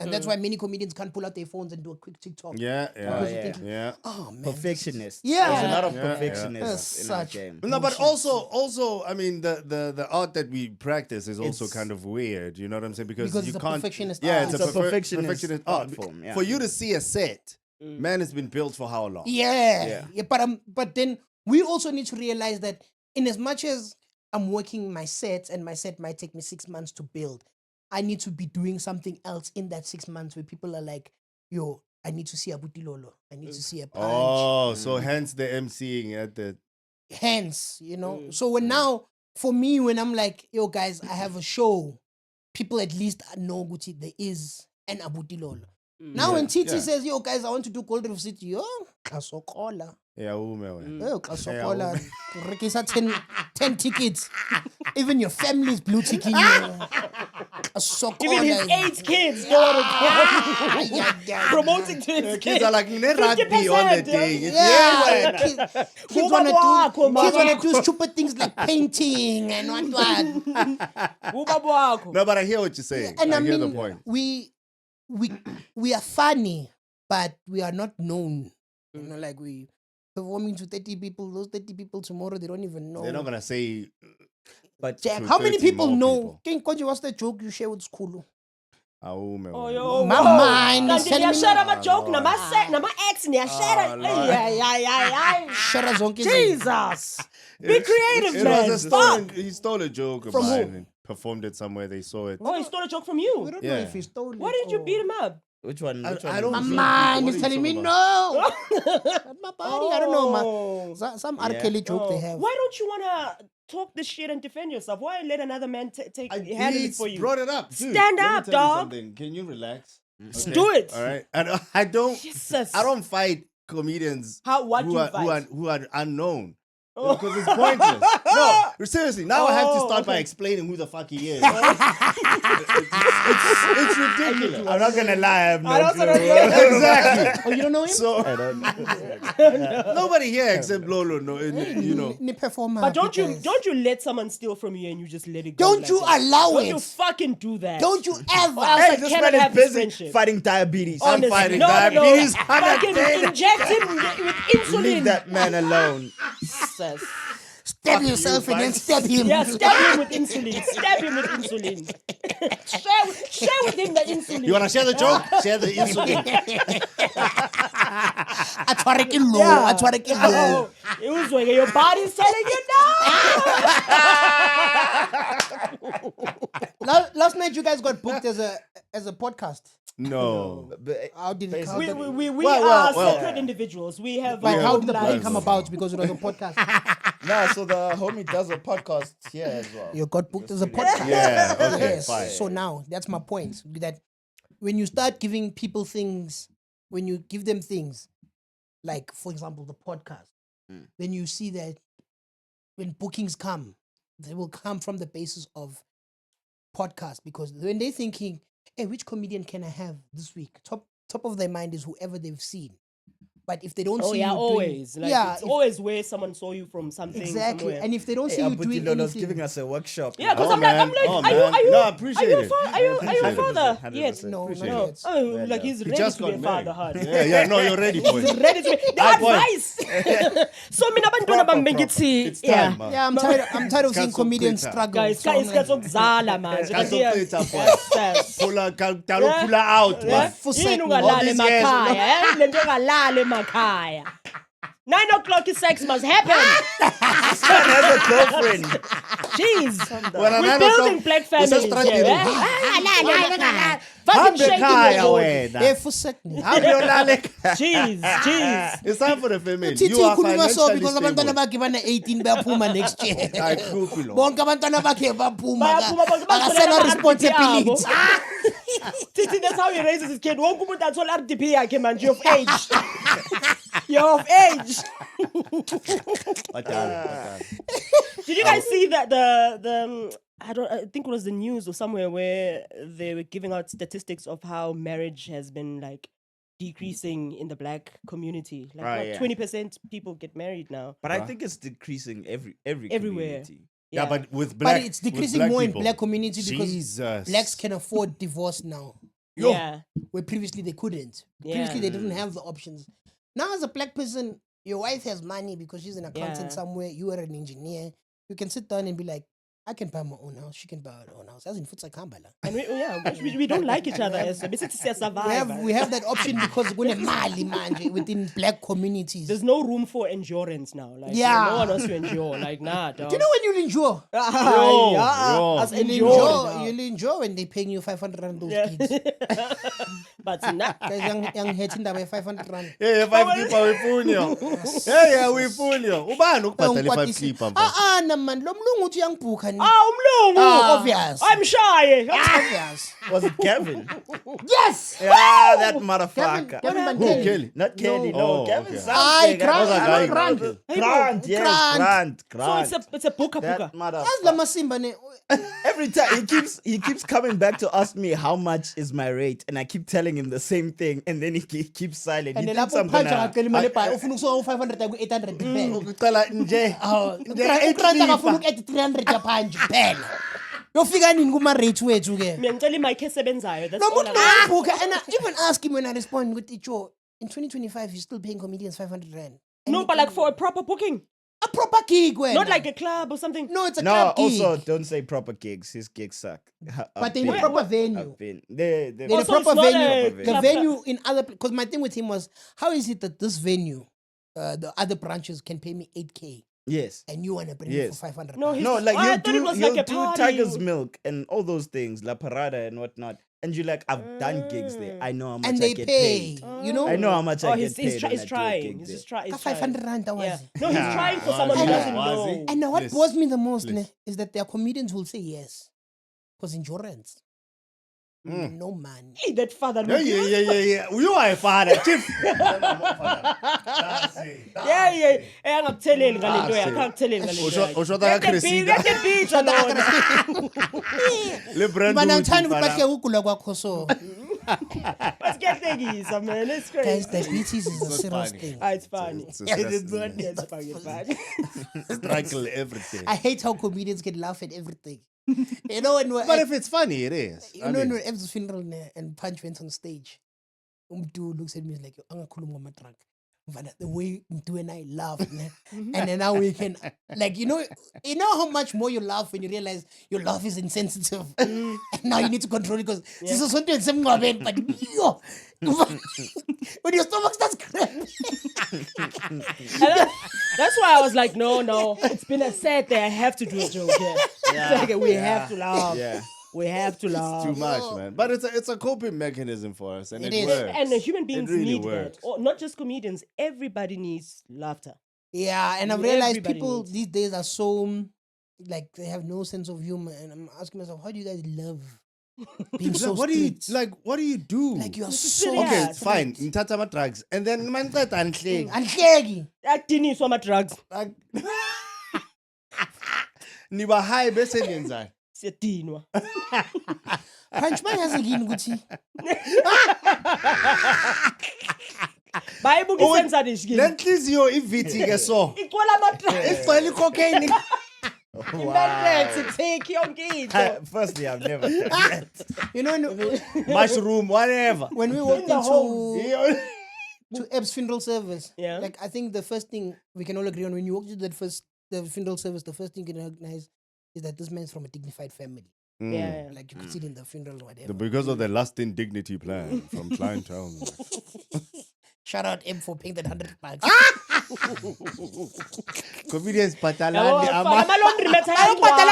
And that's why many comedians can't pull out their phones and do a quick TikTok. Yeah. Because you yeah. think, Yeah. oh man. Perfectionist. Yeah. There's a lot of Yeah, perfectionists in our Such- game. No, but also, I mean, the art that we practice is also It's- kind of weird. You know what I'm saying? Because Because you it's a can't. perfectionist Yeah, art. it's a It's a perfectionist art art form, yeah. For you to see a set, man, it's been built for how long? Yeah. But then we also need to realize that in as much as I'm working my sets and my set might take me 6 months to build, I need to be doing something else in that 6 months where people are like, yo, I need to see Abuti Lolo. I need to see a punch. Oh, so hence the MCing at the. Hence, So when now, for me, when I'm like, yo, guys, I have a show, people at least know Gucci, there is an Abuti Lolo. Now when Titi yeah. says, yo, guys, I want to do Gold Reef City, yo, Kasokola. Yeah, woman. Oh, Kasokola. Rekisa 10 tickets. Even your family's blue ticking you. Kasokola. Even his 8 kids go on promoting to his Kids kids. are like, rugby on the 50%, day. Yeah, kids want Bubabwakho, to do stupid things like painting and what. Bubabwakho. No, but I hear what you're saying. And I hear the point. we are funny, but we are not known. Like we performing to 30 people. Those 30 people tomorrow, they don't even know. They're not gonna say. But Jack, to how many 30 people more know? What's the joke you share with school? Oh, Oh, yo, My whoa. mind is Kanti telling me- niyashare ama-joke, Lord. nama-ex, niyashare. Lord. Ay. Shara zonke izinto. Jesus. Be creative, It man. was a Fuck. stolen, he stole a joke of From who? mine and performed it somewhere. They saw it. Oh, he stole a joke from We you. don't know Yeah. if he stole it. Why didn't you or- beat him up? which one? I Which one? don't My know. mind What is are you telling me talking no. Not my body. I don't know. Oh. Some R. Yeah. Kelly joke they Oh. have. Why don't you want to talk this shit and defend yourself? Why let another man handle it for you? brought it up. Dude, Stand let me up, tell you dog. something. Can you relax? Okay. Do it. All right. And I don't. Jesus. I don't fight comedians What who you are fight? who are unknown. Oh. Because it's pointless. No, seriously. Now I have to start by explaining who the fuck he is. it's ridiculous. I'm not gonna lie, I have no I also clue. don't know. Exactly. Oh, you don't know him? So I don't nobody here except Lolo know. You know. Ni performer, But don't because- you let someone steal from you and you just let it go? Don't like you that. allow Don't it. you fucking do that? Don't you ever. else Hey, I this cannot man have is this busy friendship. fighting diabetes. I'm Honestly, fighting no, diabetes. Fucking inject him with insulin. Leave that man alone. Jesus. Stab yourself and then stab him. Yeah, stab him with insulin. Stab him with insulin. share with him the insulin. You wanna share the joke? Share the insulin. I try to low. I try to low. Oh, it was like your body's telling you no. Last night you guys got booked as a podcast. No. How did it come? We Well, are well. separate individuals. We have. Like, our how own did the lives. plan come about? Because it was a podcast. No, so the homie does a podcast here as well. You got booked as a podcast. Yeah. Okay. Yes. Fine. So now that's my point. That when you start giving people things, when you give them things, like for example the podcast, then you see that when bookings come, they will come from the basis of podcast, because when they're thinking, hey, which comedian can I have this week? Top of their mind is whoever they've seen. But if they don't Oh see yeah, you always. doing, Like, yeah, it's if- always where someone saw you from something. exactly. Somewhere. And if they don't Hey, see you Abuti doing Lolo's anything, giving us a workshop. Yeah, because Oh, I'm man. like, Oh, are you, man. are you, No, I are appreciate you a it. father? Are you a 100%, father? 100%. Yes. no, not Appreciate No. yet. Oh, like he's He ready just to be a got father. married. Hard. Yeah. No, you're ready for He's it. ready to be. The Hard point. advice. So mina bantwana bami bengithi, It's yeah. time, man. Yeah, I'm tired of seeing Isikhathi comedians sokuchitha. struggle. Guys, So I'm isikhathi like, sokuzala manje. Isikhathi Kanti, sokuchitha, boy. yes. Pull her out, Yeah. man. For Yini second. ungalali All these years, emakhaya, eh? Lento ungalali emakhaya. 9 o'clock is sex must happen. This man has a girlfriend. Jeez. When We're 9 building o'clock, black families usastrateni. here, eh? Fucking Hambe shaking ekhaya your boat. wena. Yeah, for second. Hambe uyolala ekhaya. Jeez. It's time for the family. Titi You are ukhuluma so financially because abantwana stable. bakhe bana-18 bayaphuma next year. Hayi, khuphi lo. Bonke abantwana bakhe baphuma. Bayaphuma bonke, Akasena bazolala responsibility. ama-RTP abo. Titi, that's how he raises his kid. Won't come that's all RDP, I can man. You're of age. You're of age. Did you guys see that I think it was the news or somewhere where they were giving out statistics of how marriage has been like decreasing in the black community. Like 20% people get married now. But I think it's decreasing everywhere. Community. Yeah, but with black, but it's decreasing more people. in black community because Jesus. blacks can afford divorce now. Yeah. Where previously they couldn't. Yeah. Previously they didn't have the options. Now as a black person, your wife has money because she's an accountant somewhere, you are an engineer. You can sit down and be like, I can buy my own house, she can buy her own house. As in Futsa Kambala. And we don't like each other. We have that option because we're mali manje within black communities. There's no room for endurance now. Like no one wants to endure. Like nah, dog. Do you know when you'll endure? You'll enjoy when they paying you 500 rand those kids. But nah. Guys, young hating that by 500 rand. Yeah, 5 clipper we punyo. Yeah, we punyo. Ubani ukubhadala 5 clipper. Man, lo mlungu uthi uyangibhuka ni. Umlungu. Obvious. I'm shy. Obvious. Was it Kevin? Yes. Yeah, that motherfucker. Kevin Who, Kelly? Not Kelly, no. Oh, Kevin okay. something. Grant. Grant. So it's a booker. That As motherfucker. la masimba ne. Every time he keeps coming back to ask me how much is my rate, and I keep telling him the same thing, and then he keeps silent. And He then thinks I'm gonna. ufuna ukusoka 500 ku 800 kuphela. Uqala nje. Ukranta kafuna uku 300 yaphansi kuphela. Yofika nini kuma rate wethu ke? Mina ngicela imike esebenzayo. That's No all muntu I ngibhuka and I even ask him when I respond with Icho in 2025 you're still paying comedians 500 rand. No, but like for a proper booking. A proper gig when Not like a club or something. no, it's a No, club gig. also don't say proper gigs. His gigs suck. But in a proper venue. I've been. They In a Also, proper it's not venue. a The club. venue in other because my thing with him was how is it that this venue, the other branches can pay me 8K Yes. and you wanna bring me Yes. for 500? No, rand? he's- No, like I you thought it was do, like you a do party. Tiger's Milk and all those things, La Parada and whatnot. And you're like, I've done gigs there. I know how much and I they get pay. paid. You know? I know how much I he's get paid. when I do a trying. gig He's there. just trying. Ka 500 rand that was. Yeah. No, he's trying for someone who Wazi. doesn't know. Wazi. And now what Please. bothers me the most Please. ne, is that their comedians will say yes. Because insurance. Mm. No man. Hey, that father. Yeah. You are a father, chief. Yeah. Hey, angakutheleli ngale nto yakhe. Angakutheleli ngale nto yakhe. Usho that Christina. Let it be, Lord. Le brand But I'm uthi trying to fana. bahle ukugula kwakho so. Let's get thegisa, man. It's Guys, crazy. diabetes is a It's serious funny. thing. It's funny. It's Yeah, disgusting. it's funny. It's funny. Struggle everything. I hate how comedians can laugh at everything. You know when But if it's funny, it is. you know when Eb's funeral ne, and Punch went on stage, Umdu looks at me he's like, "Angakhuluma ngama-drug." But the way Umdu and I laugh, ne, and then now we can like you know how much more you laugh when you realize your laugh is insensitive, and now you need to control it because this is something but yo, when your stomach starts cramping. And that's why I was like, no. It's been a sad day. I have to do a joke here. Like, we have to laugh. Yeah. We have to laugh. too much, man. But it's a coping mechanism for us, and It it is. works. And human beings really need works. that. Or not just comedians. Everybody needs laughter. Yeah, and I've realized Everybody people needs. these days are so like they have no sense of humor, and I'm asking myself, how do you guys love being so What do you strict? like? What do you do? Like you are This is so really okay, hard. it's fine. Mthatha ama drugs, and then man qeda anhleki. Anhleki. Adiniswa ama-drugs. Like niba high bese niyenzani? Siyadinwa. Punch man has again ukuthi Bayibuka i-Censored-Ish kimi. Lenhliziyo ivithi ke so. Igcwala ama-drugs. Igcwele cocaine. Imalex, itake yonke into. Firstly, I've never done that. you know Mushroom, whatever. when we walked the into Yeah. to Eb's funeral service, Yeah. like I think the first thing we can all agree on when you walk to the funeral service, the first thing you can recognize is that this man's from a dignified family. Yeah. Like you could see it in the funeral or whatever. Because of the lasting dignity plan from Clientele. Shout out Eb for paying that 100 bucks. Comedians Yabo, patalani fana ama. ama-laundromat Patala ayangcwaba.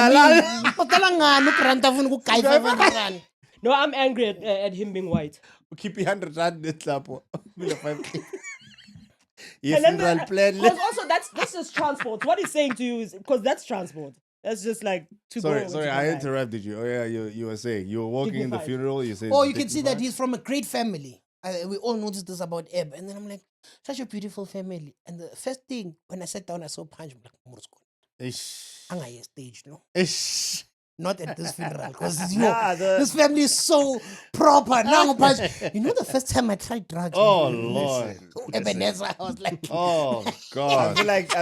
ngani? Patala ngani ugranta afuna ukugaya 500 rand. No, I'm angry at him being white. Keep 100 rand netlapho. Bila 5K. And then Funeral plan. Because also this is transport. What he's saying to you is because that's transport. That's just like to Sorry, go. sorry, into I the interrupted you. Oh yeah, you were saying you were walking in the Dignified. funeral. You said, Or you can see that dignified? he's from a great family. We all noticed this about Eb. And then I'm like, such a beautiful family. And the first thing, when I sat down, I saw Punch. I'm like, Ish. I'm a stage, no? Ish. Not at this funeral. Because the- this family is so proper. Now, Punch. You know the first time I tried drugs? Oh man? Lord. Ebenezer, I was like, Oh I God.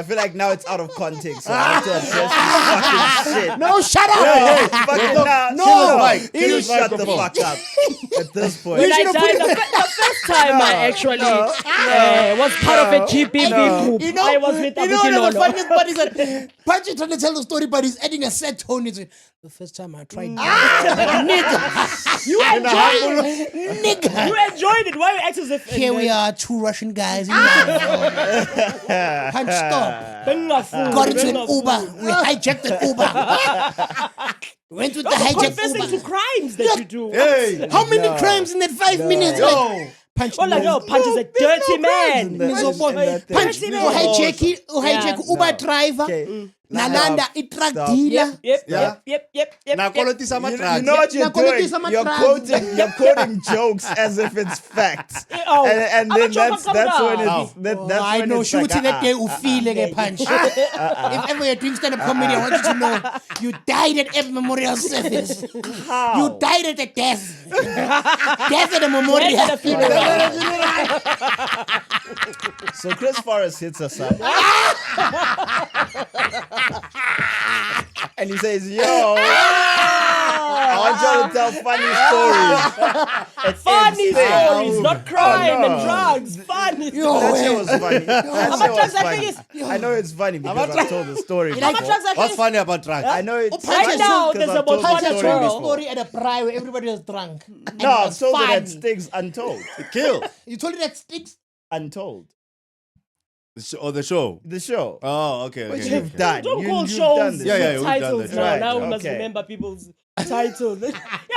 feel like now it's out of context. So I have to address this fucking shit. no, shut up. Fucking now. Mike. You Kill his shut the microphone. fuck up at this point. When I died, the first time I actually was part of a GPB group, You know, I was with you know Abuti one of the Lolo. funniest part is that Punch is trying to tell the story, but he's adding a sad tone. It's like, the first time I tried nigga. You enjoyed it. Nigga. You enjoyed it. Why you act as if Here we are, two Russian guys. Punch, stop. Got into an Uber. We hijacked an Uber. Went with the hijacked confessing to Uber. crimes that you do. Hey. How many crimes in that 5 minutes? Like, Punch, Oh, like, yo, Punch is a dirty man. Punch, Dirty man. hijack Uber driver. Okay. Nalanda, truck Stop. dealer. Yeah. Yep. Nakolotisa You matraki. know what you're Nakolotisa doing? You're matraki. quoting jokes as if it's facts. Oh, And I'm then a joke, that's I'm when down. it's that's I when know, it's shoot like, that day, ufile ke Punch. If ever you're doing stand-up comedy, I want you to know you died at Ebb Memorial Service. You died at the death. Death at the memorial. Death at the funeral. So Chris Forrest hits us up. And he says, yo, I want y'all to tell funny stories. Funny stories, not crime no. and drugs. Funny Yo, That stories. shit was funny. That How shit much was drugs I funny. think I know it's funny because I told the story How much before. drugs I What's think funny about drugs? I know it's Punch Right has now, told- there's because I've about told the Punch has one story told the girl. before. story at a pry where everybody was drunk. And No, it I've was told it at funny. Sticks Untold. Kill. You told it at Sticks? Untold. The show. The show. Oh, okay. Which okay, you've okay. done. Don't You- call you've shows done this. Yeah, with we've done titles this, now. right, Now we must okay. remember people's titles. Yeah,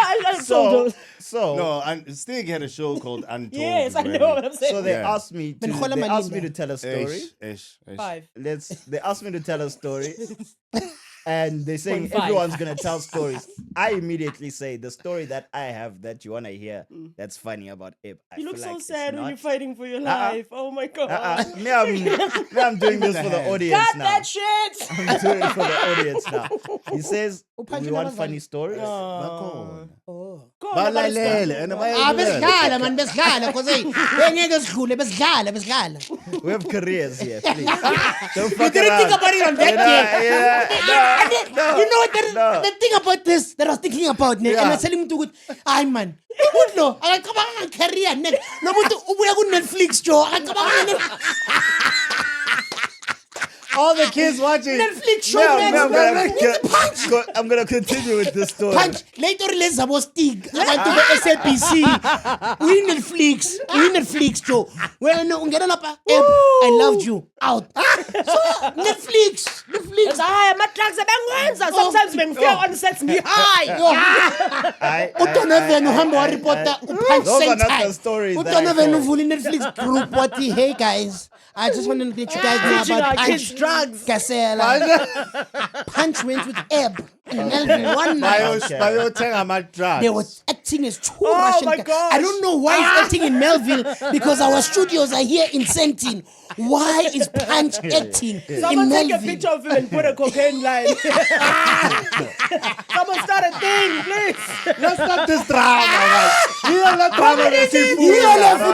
I told So, those. so, No, and Stig had a show called Untold. Yes, I where know what I'm saying. so they Yeah. asked me to. Benhola They asked me Malinda. to tell a story. Ish. 5. They asked me to tell a story. And they're saying 0.5. everyone's gonna tell stories. I immediately say the story that I have that you wanna hear that's funny about Ib. I You look feel so like it's sad when not. you're fighting for your life. Oh my god. Me, I'm doing this for the audience Cut now. that shit! I'm doing it for the audience now. He says, Punch we want another funny one. stories. Bakhona. Oh. Go on, Balalele, and Besidlala man, besidlala because bengeke sidlule besidlala. We have careers here, please. Don't You fuck didn't think around. about it on that day. Yeah, You know what? no. The thing about this that I was thinking about, and I was telling him to go, ay man, no, akacabanga career, ne. No muntu ubuya ku Netflix Joe, akacabanga All the kids watching. Netflix show. No, Punch. I'm gonna continue with this story. Punch. Later release abo Stig. Abantu be SABC. We Netflix Joe. Well no, ungena lapha. I loved you. Out. So Netflix. Hayi, ama-drugs ebengwenza. Sometimes bengifika on sets ngi-high. uDonovan uhamba wareporta uPunch Those are not Center. the stories that I uDonovan told. uvula iNetflix group wathi, hey guys, I just want to let you guys know Teaching about our kids Punch drugs. Gasela. Punch went with Eb and Melvin one night. Okay. Bayothenga ama-drugs. They were acting as two Oh Russian my guys. gosh. I don't know why he's acting in Melville because our studios are here in Sentin. Why is Punch acting Someone in take a Melville? picture of him and put a cocaine line. Someone start a thing, please. Let's stop this drama, man. We don't let drama receive food. You don't have to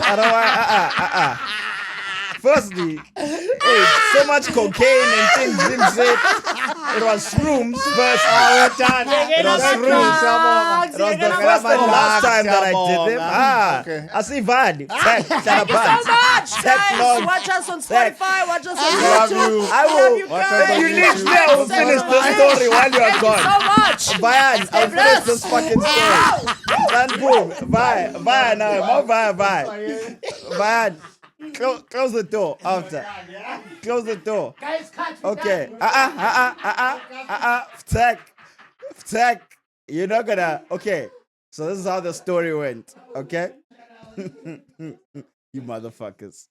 I don't want. Firstly, hey, so much cocaine and things didn't say. It was shrooms first. We're done. It was shrooms. It was the first and last time that I did them. Okay. I see Vadi. Thank Thank you so much, guys. Watch us on Spotify. Watch us on love YouTube. you. I Love will. you Watch guys. us on You YouTube. leave there. I will finish the story while you are Thank you gone. so much. Bayan, I'll finish blessed. this fucking story. Then boom. Bye now. Bye. Bayan, close the door after. Close the door. Okay. Tech. You're not gonna. Okay. So this is how the story went. Okay. You motherfuckers.